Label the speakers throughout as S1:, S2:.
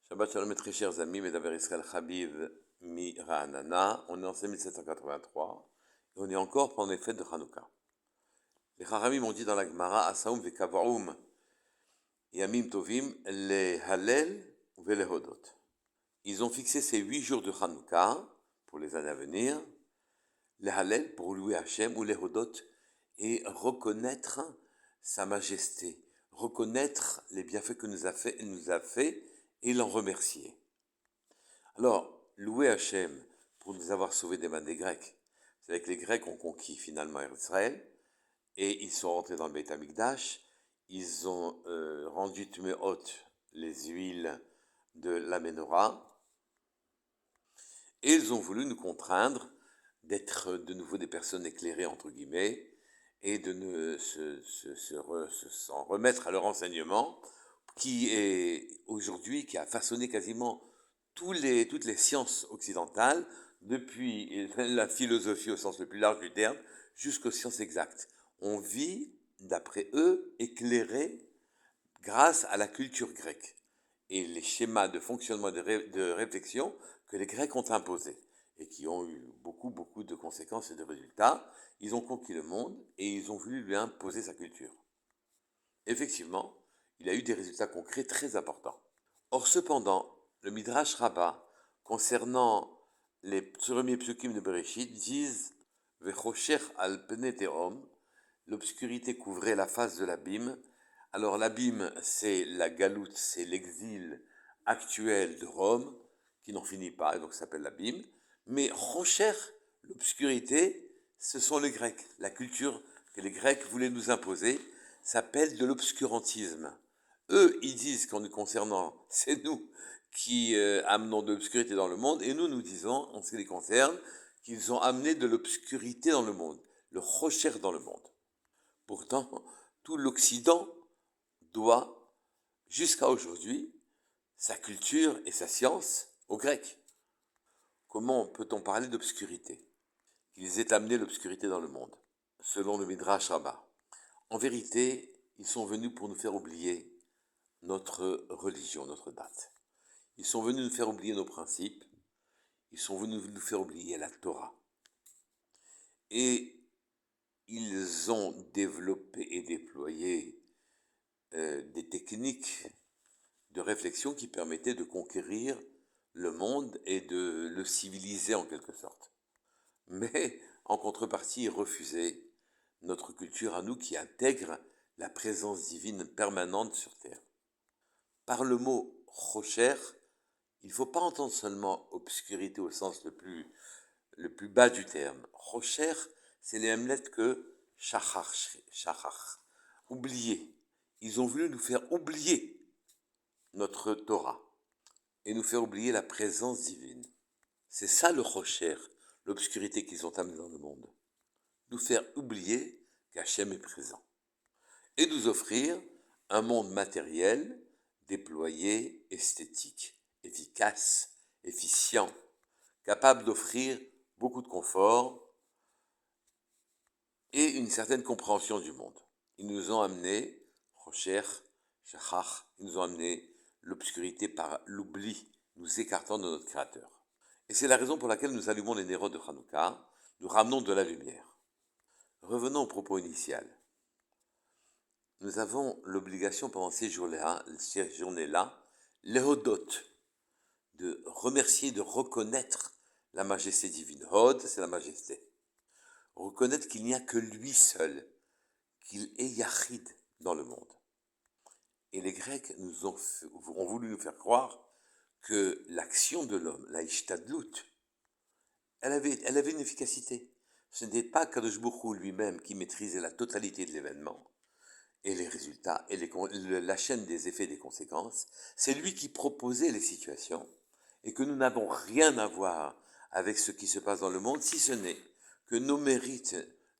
S1: Shabbat Shalom, mes très chers amis, Medaber Israël Habib Mi Ra'anana. On est en 1783 et on est encore pendant les fêtes de Hanouka. Les Chachamim m'ont dit dans la Gemara, Asaum vekavaum yamim tovim le Halel ve le Hodot. Ils ont fixé ces 8 jours de Hanouka pour les années à venir, le Halel pour louer Hachem ou les Hodot et reconnaître sa majesté, reconnaître les bienfaits que nous a fait et l'en remercier. Alors, louer Hachem pour nous avoir sauvés des mains des Grecs. C'est vrai que les Grecs ont conquis finalement Israël et ils sont rentrés dans le Beit Hamikdash. Ils ont rendu Tumeot, les huiles de la Ménorah, et ils ont voulu nous contraindre d'être de nouveau des personnes éclairées entre guillemets et de s'en remettre à leur enseignement qui est aujourd'hui, qui a façonné quasiment toutes les sciences occidentales, depuis la philosophie au sens le plus large du terme, jusqu'aux sciences exactes. On vit, d'après eux, éclairé grâce à la culture grecque et les schémas de fonctionnement de réflexion que les Grecs ont imposés et qui ont eu beaucoup de conséquences et de résultats. Ils ont conquis le monde et ils ont voulu lui imposer sa culture. Effectivement, il a eu des résultats concrets très importants. Or, cependant, le Midrash Rabbah, concernant les premiers psukim de Bereshit, disent « Vechosher al pnei tehom » l'obscurité couvrait la face de l'abîme. Alors l'abîme, c'est la galoute, c'est l'exil actuel de Rome, qui n'en finit pas, et donc ça s'appelle l'abîme. Mais Rocher, l'obscurité, ce sont les Grecs. La culture que les Grecs voulaient nous imposer s'appelle de l'obscurantisme. Eux, ils disent qu'en nous concernant, c'est nous qui amenons de l'obscurité dans le monde, et nous disons, en ce qui les concerne, qu'ils ont amené de l'obscurité dans le monde, le Rocher dans le monde. Pourtant, tout l'Occident doit, jusqu'à aujourd'hui, sa culture et sa science aux Grecs. Comment peut-on parler d'obscurité? Qu'ils aient amené l'obscurité dans le monde, selon le Midrash Rabbah. En vérité, ils sont venus pour nous faire oublier notre religion, notre date. Ils sont venus nous faire oublier nos principes. Ils sont venus nous faire oublier la Torah. Et ils ont développé et déployé des techniques de réflexion qui permettaient de conquérir le monde et de le civiliser en quelque sorte. Mais en contrepartie, ils refusaient notre culture à nous qui intègre la présence divine permanente sur Terre. Par le mot rocher, il ne faut pas entendre seulement obscurité au sens le plus bas du terme. Rocher, c'est les mêmes lettres que shachar, oublier. Ils ont voulu nous faire oublier notre Torah et nous faire oublier la présence divine. C'est ça le rocher, l'obscurité qu'ils ont amenée dans le monde. Nous faire oublier qu'Hachem est présent. Et nous offrir un monde matériel, déployé, esthétique, efficace, efficient, capable d'offrir beaucoup de confort et une certaine compréhension du monde. Ils nous ont amené, Rocher, Shachach, ils nous ont amené l'obscurité par l'oubli, nous écartant de notre Créateur. Et c'est la raison pour laquelle nous allumons les nérodes de Hanouka, nous ramenons de la lumière. Revenons au propos initial. Nous avons l'obligation pendant ces journées-là, les Hodot, de remercier, de reconnaître la majesté divine. Hod, c'est la majesté. Reconnaître qu'il n'y a que lui seul, qu'il est Yachid dans le monde. Et les Grecs ont voulu nous faire croire que l'action de l'homme, la Ishtadlut, elle avait une efficacité. Ce n'était pas Kadosh Baruch Hu lui-même qui maîtrisait la totalité de l'événement, et les résultats, et la chaîne des effets et des conséquences. C'est lui qui proposait les situations, et que nous n'avons rien à voir avec ce qui se passe dans le monde, si ce n'est que nos mérites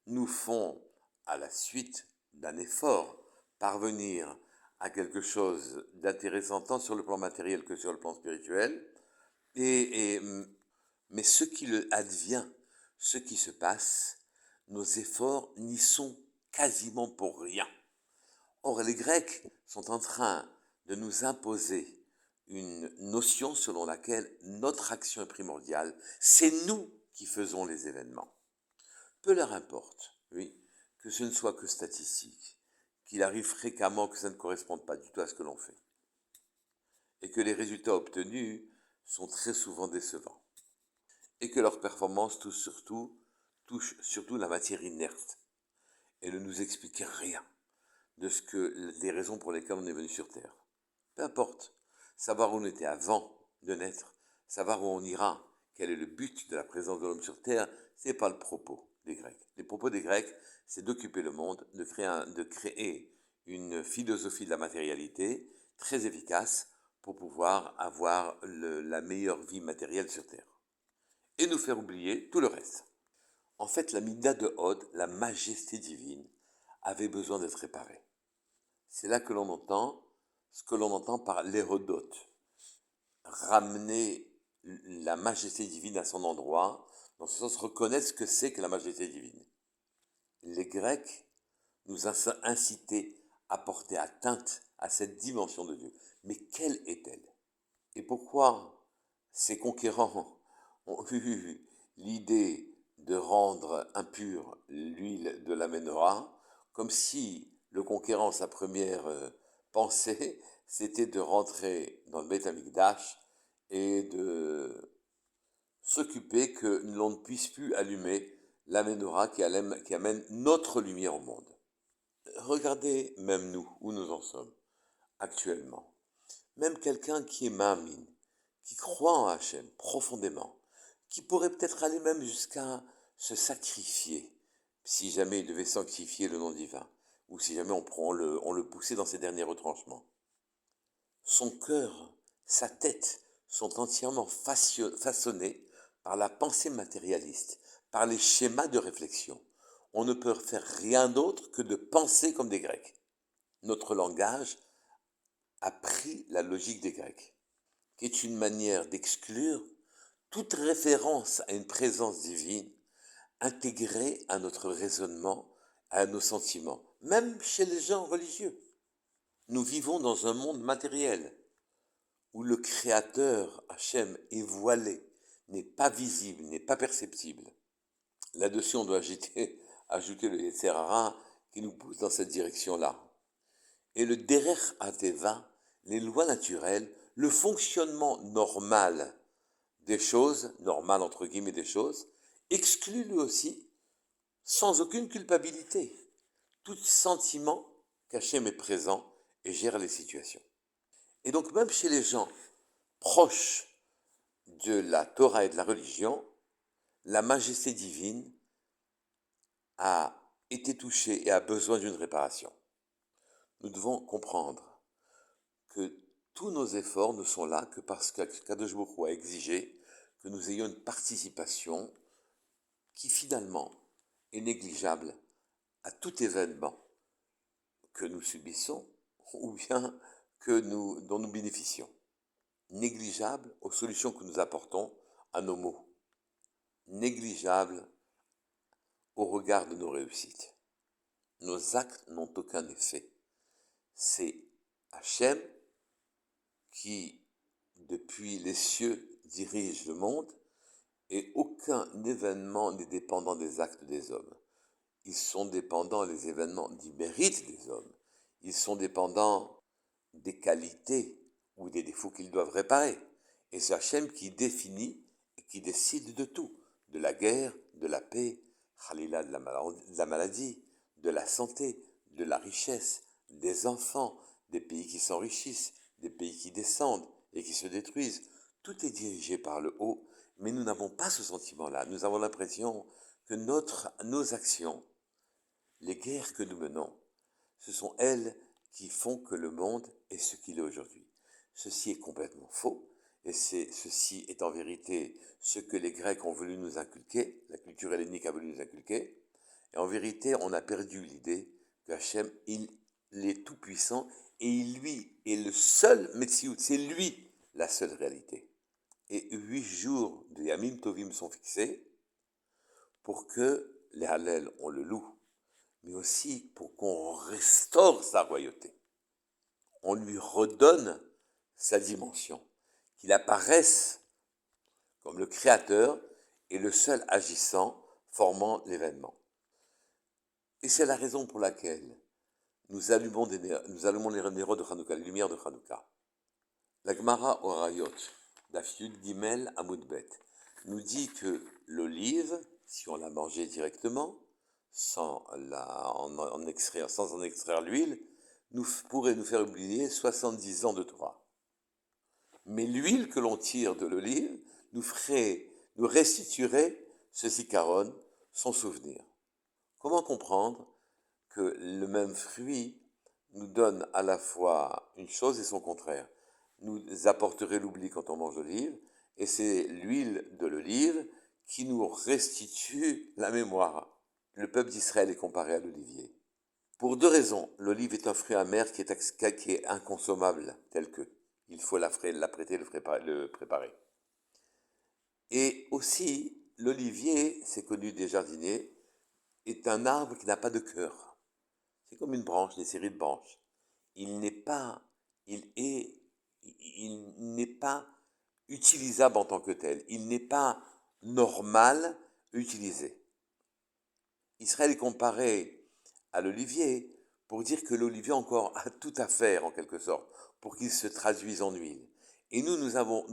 S1: nous font, à la suite d'un effort, parvenir à quelque chose d'intéressant tant sur le plan matériel que sur le plan spirituel, mais ce qui advient, ce qui se passe, nos efforts n'y sont quasiment pour rien. Or, les Grecs sont en train de nous imposer une notion selon laquelle notre action est primordiale. C'est nous qui faisons les événements. Peu leur importe, oui, que ce ne soit que statistique, qu'il arrive fréquemment que ça ne corresponde pas du tout à ce que l'on fait, et que les résultats obtenus sont très souvent décevants, et que leur performance touche surtout la matière inerte, et ne nous explique rien des raisons pour lesquelles on est venu sur Terre. Peu importe, savoir où on était avant de naître, savoir où on ira, quel est le but de la présence de l'homme sur Terre, ce n'est pas le propos des Grecs. Les propos des Grecs, c'est d'occuper le monde, de créer une philosophie de la matérialité très efficace pour pouvoir avoir la meilleure vie matérielle sur Terre. Et nous faire oublier tout le reste. En fait, la Mida de Hod, la majesté divine, avait besoin d'être réparée. C'est là que l'on entend ce que l'on entend par l'hérodote, ramener la majesté divine à son endroit, dans ce sens reconnaître ce que c'est que la majesté divine. Les Grecs nous incitaient à porter atteinte à cette dimension de Dieu. Mais quelle est-elle? Et pourquoi ces conquérants ont eu l'idée de rendre impure l'huile de la menorah, comme si le conquérant, sa première pensée, c'était de rentrer dans le Beth Amikdash et de s'occuper que l'on ne puisse plus allumer la menorah qui amène notre lumière au monde. Regardez même nous, où nous en sommes actuellement. Même quelqu'un qui est Ma'amin, qui croit en Hachem profondément, qui pourrait peut-être aller même jusqu'à se sacrifier, si jamais il devait sanctifier le nom divin, ou si jamais on le poussait dans ses derniers retranchements. Son cœur, sa tête sont entièrement façonnés par la pensée matérialiste, par les schémas de réflexion. On ne peut faire rien d'autre que de penser comme des Grecs. Notre langage a pris la logique des Grecs, qui est une manière d'exclure toute référence à une présence divine intégrée à notre raisonnement, à nos sentiments, même chez les gens religieux. Nous vivons dans un monde matériel où le Créateur, Hachem, est voilé, n'est pas visible, n'est pas perceptible. Là-dessus, on doit ajouter le Yetzer Hara qui nous pousse dans cette direction-là. Et le Derech Ateva, les lois naturelles, le fonctionnement normal des choses, normal entre guillemets des choses, exclut lui aussi, sans aucune culpabilité, tout sentiment qu'Hachem est présent et gère les situations. Et donc même chez les gens proches de la Torah et de la religion, la majesté divine a été touchée et a besoin d'une réparation. Nous devons comprendre que tous nos efforts ne sont là que parce qu'Akadosh Baruch Hu a exigé que nous ayons une participation qui finalement est négligeable à tout événement que nous subissons ou bien dont nous bénéficions. Négligeable aux solutions que nous apportons à nos maux. Négligeable au regard de nos réussites. Nos actes n'ont aucun effet. C'est Hachem qui, depuis les cieux, dirige le monde et aucun événement n'est dépendant des actes des hommes. Ils sont dépendants, les événements, du mérite des hommes. Ils sont dépendants des qualités ou des défauts qu'ils doivent réparer. Et c'est Hachem qui définit et qui décide de tout. De la guerre, de la paix, Khalila de la maladie, de la santé, de la richesse, des enfants, des pays qui s'enrichissent, des pays qui descendent et qui se détruisent. Tout est dirigé par le haut, mais nous n'avons pas ce sentiment-là. Nous avons l'impression que nos actions, les guerres que nous menons, ce sont elles qui font que le monde est ce qu'il est aujourd'hui. Ceci est complètement faux, et ceci est en vérité ce que les Grecs ont voulu nous inculquer, la culture hellénique a voulu nous inculquer, et en vérité, on a perdu l'idée qu'Hachem, il est tout-puissant, et lui est le seul Metsiout, c'est lui la seule réalité. Et 8 jours de Yamim Tovim sont fixés pour que les Hallel, on le loue, mais aussi pour qu'on restaure sa royauté. On lui redonne sa dimension, qu'il apparaisse comme le créateur et le seul agissant formant l'événement. Et c'est la raison pour laquelle nous allumons les néros de Hanouka, les lumières de Hanouka. La Gemara Orayot, Daf Yud Gimel Amud Bet, nous dit que l'olive, si on la mangeait directement, sans en extraire l'huile, pourrait nous faire oublier 70 ans de Torah. Mais l'huile que l'on tire de l'olive nous restituerait ce zikaron, son souvenir. Comment comprendre que le même fruit nous donne à la fois une chose et son contraire? Nous apporterait l'oubli quand on mange l'olive, et c'est l'huile de l'olive qui nous restitue la mémoire. Le peuple d'Israël est comparé à l'olivier. Pour deux raisons. L'olive est un fruit amer qui est inconsommable, tel que. Il faut l'apprêter, le préparer. Et aussi, l'olivier, c'est connu des jardiniers, est un arbre qui n'a pas de cœur. C'est comme une branche, des séries de branches. Il n'est pas utilisable en tant que tel. Il n'est pas normal utilisé. Israël est comparé à l'olivier pour dire que l'olivier encore a tout à faire en quelque sorte pour qu'il se traduise en huile. Et nous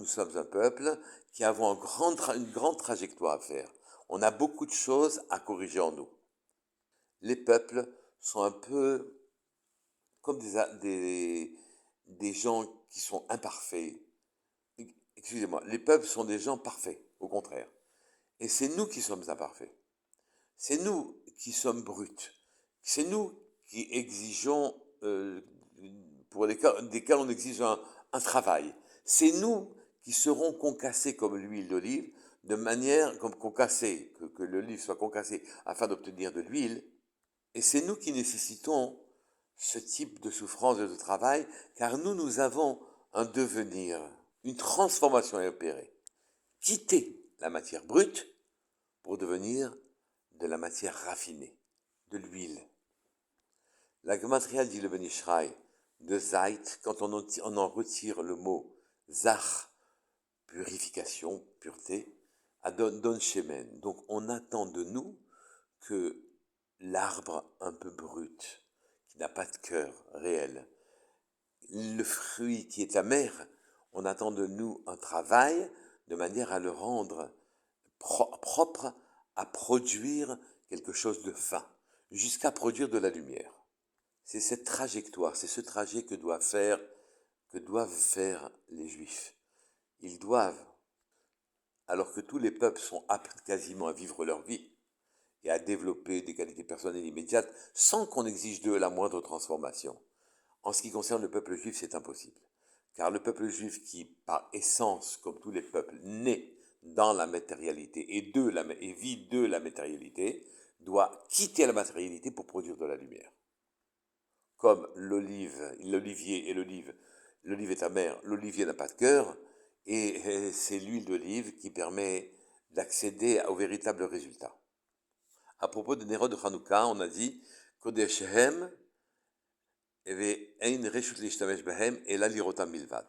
S1: sommes un peuple qui avons une grande trajectoire à faire. On a beaucoup de choses à corriger en nous. Les peuples sont un peu comme des gens qui sont imparfaits. Excusez-moi, les peuples sont des gens parfaits, au contraire. Et c'est nous qui sommes imparfaits. C'est nous qui sommes bruts. C'est nous qui exigeons, pour des cas on exige un travail. C'est nous qui serons concassés comme l'huile d'olive, de manière comme concassés, que l'olive soit concassée afin d'obtenir de l'huile. Et c'est nous qui nécessitons ce type de souffrance et de travail, car nous avons un devenir, une transformation à opérer. Quitter la matière brute pour devenir de la matière raffinée, de l'huile. La Gematria dit le Ben Ishraï de Zait, quand on en retire le mot Zach, purification, pureté, donne Shemen. Donc on attend de nous que l'arbre un peu brut, qui n'a pas de cœur réel, le fruit qui est amer, on attend de nous un travail de manière à le rendre propre à produire quelque chose de fin, jusqu'à produire de la lumière. C'est cette trajectoire, c'est ce trajet que doivent faire les Juifs. Ils doivent, alors que tous les peuples sont aptes quasiment à vivre leur vie et à développer des qualités personnelles immédiates sans qu'on exige d'eux la moindre transformation. En ce qui concerne le peuple juif, c'est impossible. Car le peuple juif qui, par essence, comme tous les peuples, naît dans la matérialité et vit de la matérialité, doit quitter la matérialité pour produire de la lumière. Comme l'olivier et l'olive est amère, l'olivier n'a pas de cœur, et c'est l'huile d'olive qui permet d'accéder au véritable résultat. À propos de Nérod de Hanouka, on a dit Kodeshem Ein Reshut Lishtamesh Behem et la Lirotam Milvad.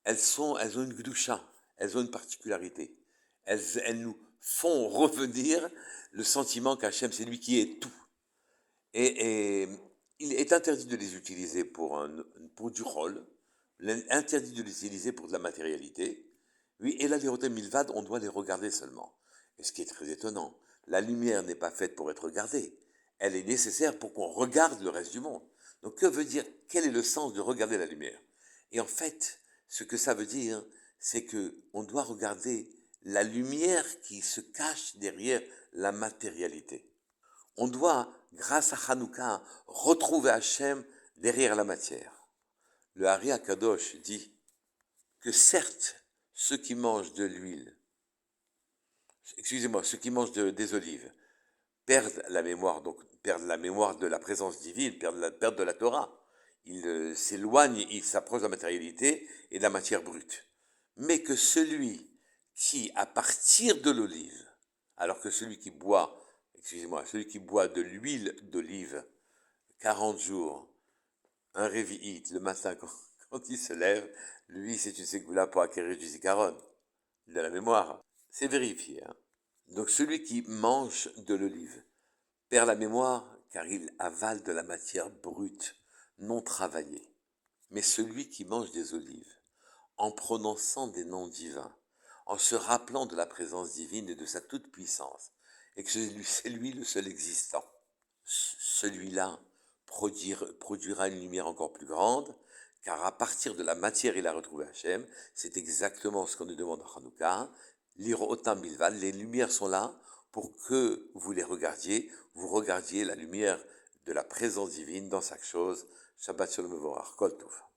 S1: Elles ont une gdusha, elles ont une particularité. Elles nous font revenir le sentiment qu'Hachem, c'est lui qui est tout. Et il est interdit de les utiliser pour du rôle, interdit de les utiliser pour de la matérialité. Oui, et là, les rotem milvad, on doit les regarder seulement. Et ce qui est très étonnant, la lumière n'est pas faite pour être regardée. Elle est nécessaire pour qu'on regarde le reste du monde. Donc, quel est le sens de regarder la lumière? Et en fait, ce que ça veut dire, c'est qu'on doit regarder la lumière qui se cache derrière la matérialité. On doit, grâce à Hanouka, retrouver Hachem derrière la matière. Le Hari HaKadosh dit que certes, ceux qui mangent de l'huile, ceux qui mangent des olives, perdent la mémoire de la présence divine, perdent de la Torah. Ils s'éloignent, ils s'approchent de la matérialité et de la matière brute. Mais que celui qui, à partir de l'olive, alors que celui qui boit de l'huile d'olive, 40 jours, un révi'it, le matin, quand il se lève, lui, c'est une ségoula pour acquérir du zikaron, de la mémoire. C'est vérifié. Hein. Donc celui qui mange de l'olive perd la mémoire car il avale de la matière brute, non travaillée. Mais celui qui mange des olives, en prononçant des noms divins, en se rappelant de la présence divine et de sa toute-puissance, et que c'est lui le seul existant, celui-là produira une lumière encore plus grande, car à partir de la matière, il a retrouvé Hachem. C'est exactement ce qu'on nous demande en Hanouka. Lire Otam Bilval, les lumières sont là pour que vous les regardiez, vous regardiez la lumière de la présence divine dans chaque chose. Shabbat Shalom Mevorach, Kol Tov.